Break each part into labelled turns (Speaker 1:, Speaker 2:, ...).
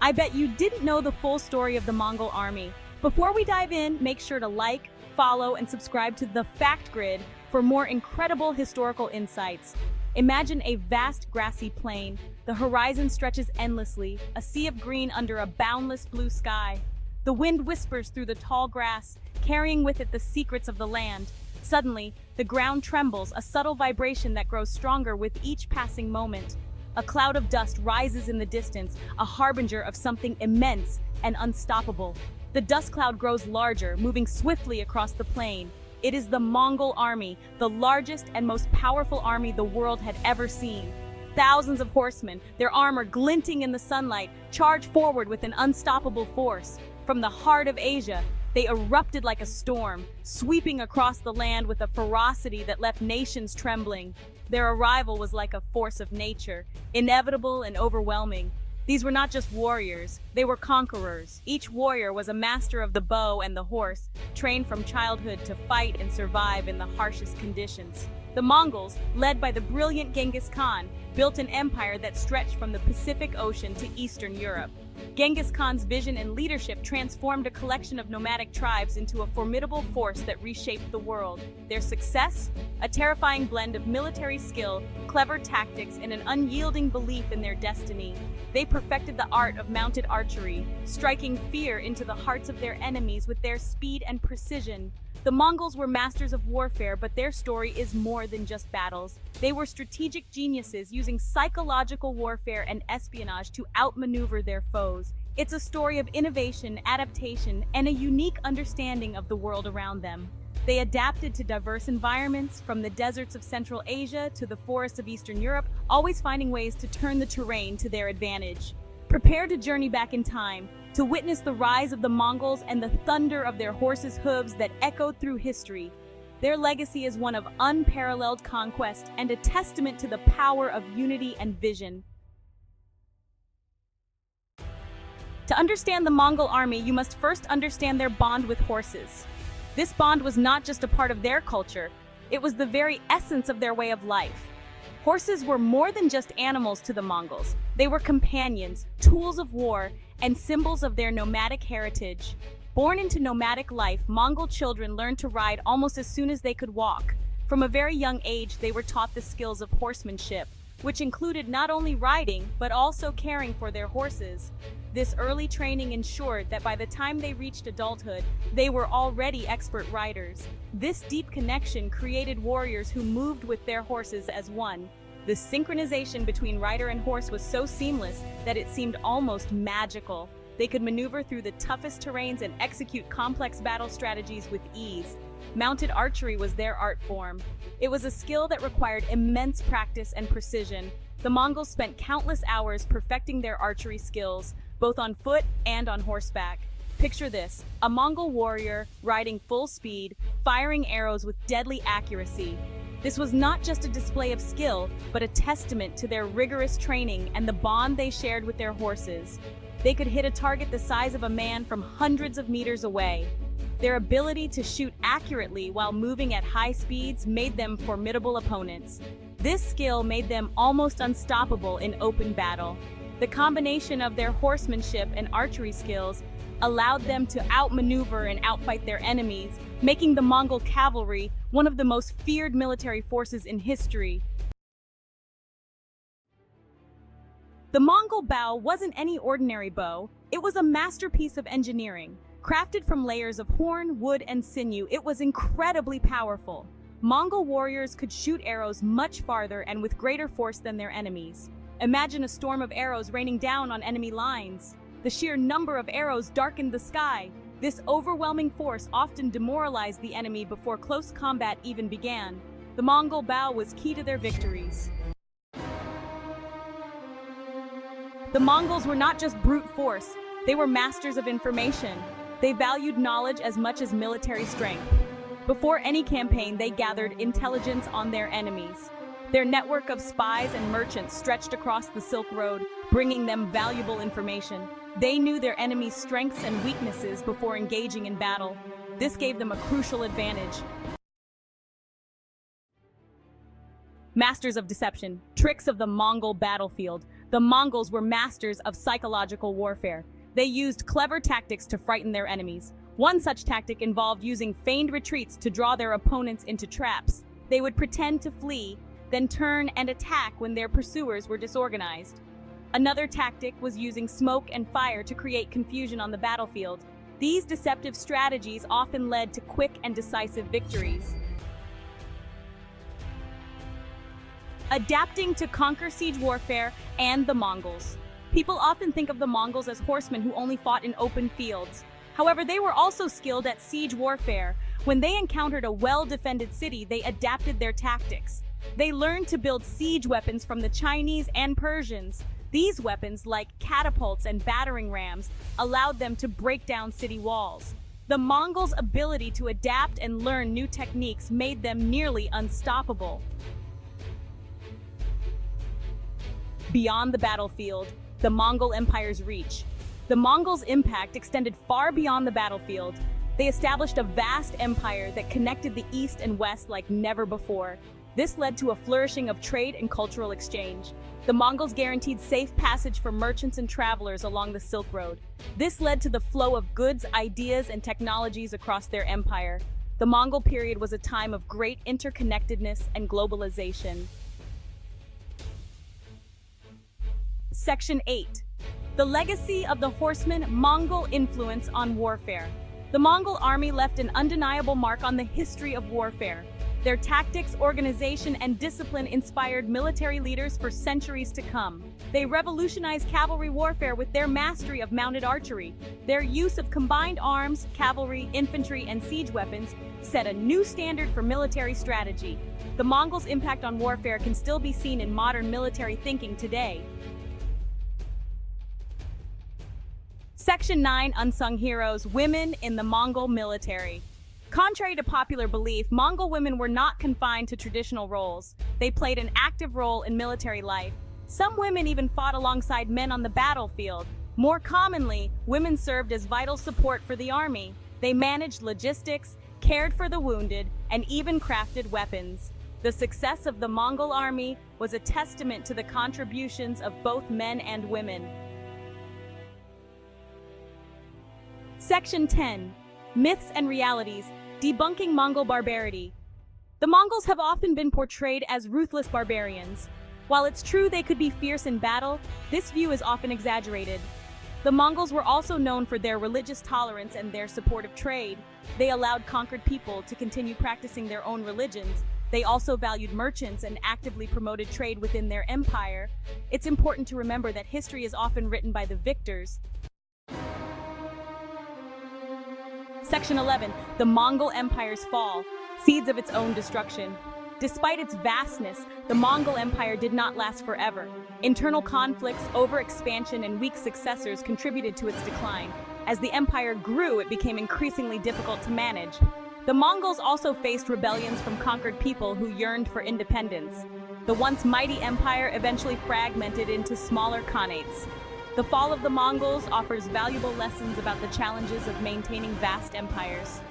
Speaker 1: I bet you didn't know the full story of the Mongol army. Before we dive in, make sure to like, follow, and subscribe to the Fact Grid for more incredible historical insights. Imagine a vast grassy plain. The horizon stretches endlessly, a sea of green under a boundless blue sky. The wind whispers through the tall grass, carrying with it the secrets of the land. Suddenly, the ground trembles, a subtle vibration that grows stronger with each passing moment. A cloud of dust rises in the distance, a harbinger of something immense and unstoppable. The dust cloud grows larger, moving swiftly across the plain. It is the Mongol army, the largest and most powerful army the world had ever seen. Thousands of horsemen, their armor glinting in the sunlight, charge forward with an unstoppable force. From the heart of Asia, they erupted like a storm, sweeping across the land with a ferocity that left nations trembling. Their arrival was like a force of nature, inevitable and overwhelming. These were not just warriors, they were conquerors. Each warrior was a master of the bow and the horse, trained from childhood to fight and survive in the harshest conditions. The Mongols, led by the brilliant Genghis Khan, built an empire that stretched from the Pacific Ocean to Eastern Europe. Genghis Khan's vision and leadership transformed a collection of nomadic tribes into a formidable force that reshaped the world. Their success? A terrifying blend of military skill, clever tactics, and an unyielding belief in their destiny. They perfected the art of mounted archery, striking fear into the hearts of their enemies with their speed and precision. The Mongols were masters of warfare, but their story is more than just battles. They were strategic geniuses using psychological warfare and espionage to outmaneuver their foes. It's a story of innovation, adaptation, and a unique understanding of the world around them. They adapted to diverse environments, from the deserts of Central Asia to the forests of Eastern Europe, always finding ways to turn the terrain to their advantage. Prepare to journey back in time, to witness the rise of the Mongols and the thunder of their horses' hooves that echoed through history. Their legacy is one of unparalleled conquest and a testament to the power of unity and vision. To understand the Mongol army, you must first understand their bond with horses. This bond was not just a part of their culture, it was the very essence of their way of life. Horses were more than just animals to the Mongols. They were companions, tools of war, and symbols of their nomadic heritage. Born into nomadic life, Mongol children learned to ride almost as soon as they could walk. From a very young age, they were taught the skills of horsemanship, which included not only riding, but also caring for their horses. This early training ensured that by the time they reached adulthood, they were already expert riders. This deep connection created warriors who moved with their horses as one. The synchronization between rider and horse was so seamless that it seemed almost magical. They could maneuver through the toughest terrains and execute complex battle strategies with ease. Mounted archery was their art form. It was a skill that required immense practice and precision. The Mongols spent countless hours perfecting their archery skills, both on foot and on horseback. Picture this, a Mongol warrior riding full speed, firing arrows with deadly accuracy. This was not just a display of skill, but a testament to their rigorous training and the bond they shared with their horses. They could hit a target the size of a man from hundreds of meters away. Their ability to shoot accurately while moving at high speeds made them formidable opponents. This skill made them almost unstoppable in open battle. The combination of their horsemanship and archery skills allowed them to outmaneuver and outfight their enemies, making the Mongol cavalry one of the most feared military forces in history. The Mongol bow wasn't any ordinary bow, it was a masterpiece of engineering. Crafted from layers of horn, wood, and sinew, it was incredibly powerful. Mongol warriors could shoot arrows much farther and with greater force than their enemies. Imagine a storm of arrows raining down on enemy lines. The sheer number of arrows darkened the sky. This overwhelming force often demoralized the enemy before close combat even began. The Mongol bow was key to their victories. The Mongols were not just brute force, they were masters of information. They valued knowledge as much as military strength. Before any campaign, they gathered intelligence on their enemies. Their network of spies and merchants stretched across the Silk Road, bringing them valuable information. They knew their enemies' strengths and weaknesses before engaging in battle. This gave them a crucial advantage. Masters of deception, tricks of the Mongol battlefield. The Mongols were masters of psychological warfare. They used clever tactics to frighten their enemies. One such tactic involved using feigned retreats to draw their opponents into traps. They would pretend to flee, then turn and attack when their pursuers were disorganized. Another tactic was using smoke and fire to create confusion on the battlefield. These deceptive strategies often led to quick and decisive victories. Adapting to conquer siege warfare and the Mongols. People often think of the Mongols as horsemen who only fought in open fields. However, they were also skilled at siege warfare. When they encountered a well-defended city, they adapted their tactics. They learned to build siege weapons from the Chinese and Persians. These weapons, like catapults and battering rams, allowed them to break down city walls. The Mongols' ability to adapt and learn new techniques made them nearly unstoppable. Beyond the battlefield, the Mongol Empire's reach. The Mongols' impact extended far beyond the battlefield. They established a vast empire that connected the East and West like never before. This led to a flourishing of trade and cultural exchange. The Mongols guaranteed safe passage for merchants and travelers along the Silk Road. This led to the flow of goods, ideas, and technologies across their empire. The Mongol period was a time of great interconnectedness and globalization. Section 8. The legacy of the horsemen, Mongol influence on warfare. The Mongol army left an undeniable mark on the history of warfare. Their tactics, organization, and discipline inspired military leaders for centuries to come. They revolutionized cavalry warfare with their mastery of mounted archery. Their use of combined arms, cavalry, infantry, and siege weapons set a new standard for military strategy. The Mongols' impact on warfare can still be seen in modern military thinking today. Section 9. Unsung Heroes, Women in the Mongol Military. Contrary to popular belief, Mongol women were not confined to traditional roles. They played an active role in military life. Some women even fought alongside men on the battlefield. More commonly, women served as vital support for the army. They managed logistics, cared for the wounded, and even crafted weapons. The success of the Mongol army was a testament to the contributions of both men and women. Section 10. Myths and Realities, Debunking Mongol Barbarity. The Mongols have often been portrayed as ruthless barbarians. While it's true they could be fierce in battle, this view is often exaggerated. The Mongols were also known for their religious tolerance and their support of trade. They allowed conquered people to continue practicing their own religions. They also valued merchants and actively promoted trade within their empire. It's important to remember that history is often written by the victors. Section 11. The Mongol Empire's Fall, Seeds of its Own Destruction. Despite its vastness, the Mongol Empire did not last forever. Internal conflicts, overexpansion, and weak successors contributed to its decline. As the empire grew, it became increasingly difficult to manage. The Mongols also faced rebellions from conquered people who yearned for independence. The once mighty empire eventually fragmented into smaller khanates. The fall of the Mongols offers valuable lessons about the challenges of maintaining vast empires.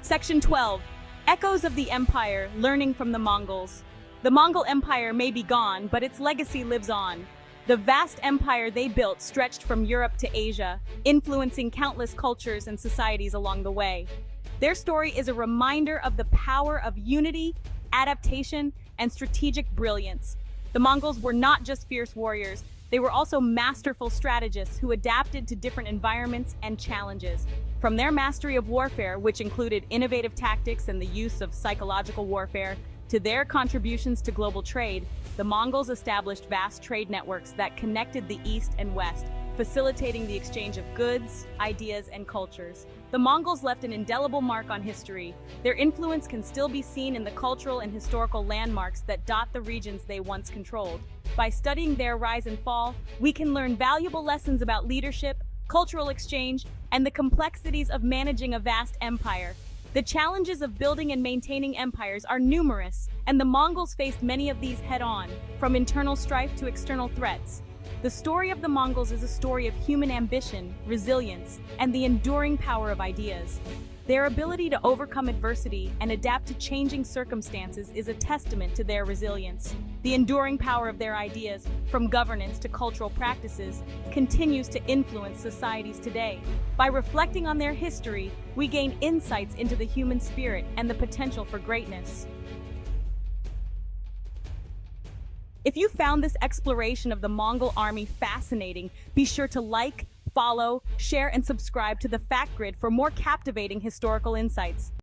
Speaker 1: Section 12. Echoes of the Empire, Learning from the Mongols. The Mongol Empire may be gone, but its legacy lives on. The vast empire they built stretched from Europe to Asia, influencing countless cultures and societies along the way. Their story is a reminder of the power of unity, adaptation, and strategic brilliance. The Mongols were not just fierce warriors, they were also masterful strategists who adapted to different environments and challenges. From their mastery of warfare, which included innovative tactics and the use of psychological warfare, to their contributions to global trade, the Mongols established vast trade networks that connected the East and West, facilitating the exchange of goods, ideas, and cultures. The Mongols left an indelible mark on history. Their influence can still be seen in the cultural and historical landmarks that dot the regions they once controlled. By studying their rise and fall, we can learn valuable lessons about leadership, cultural exchange, and the complexities of managing a vast empire. The challenges of building and maintaining empires are numerous, and the Mongols faced many of these head-on, from internal strife to external threats. The story of the Mongols is a story of human ambition, resilience, and the enduring power of ideas. Their ability to overcome adversity and adapt to changing circumstances is a testament to their resilience. The enduring power of their ideas, from governance to cultural practices, continues to influence societies today. By reflecting on their history, we gain insights into the human spirit and the potential for greatness. If you found this exploration of the Mongol Army fascinating, be sure to like, follow, share, and subscribe to the Fact Grid for more captivating historical insights.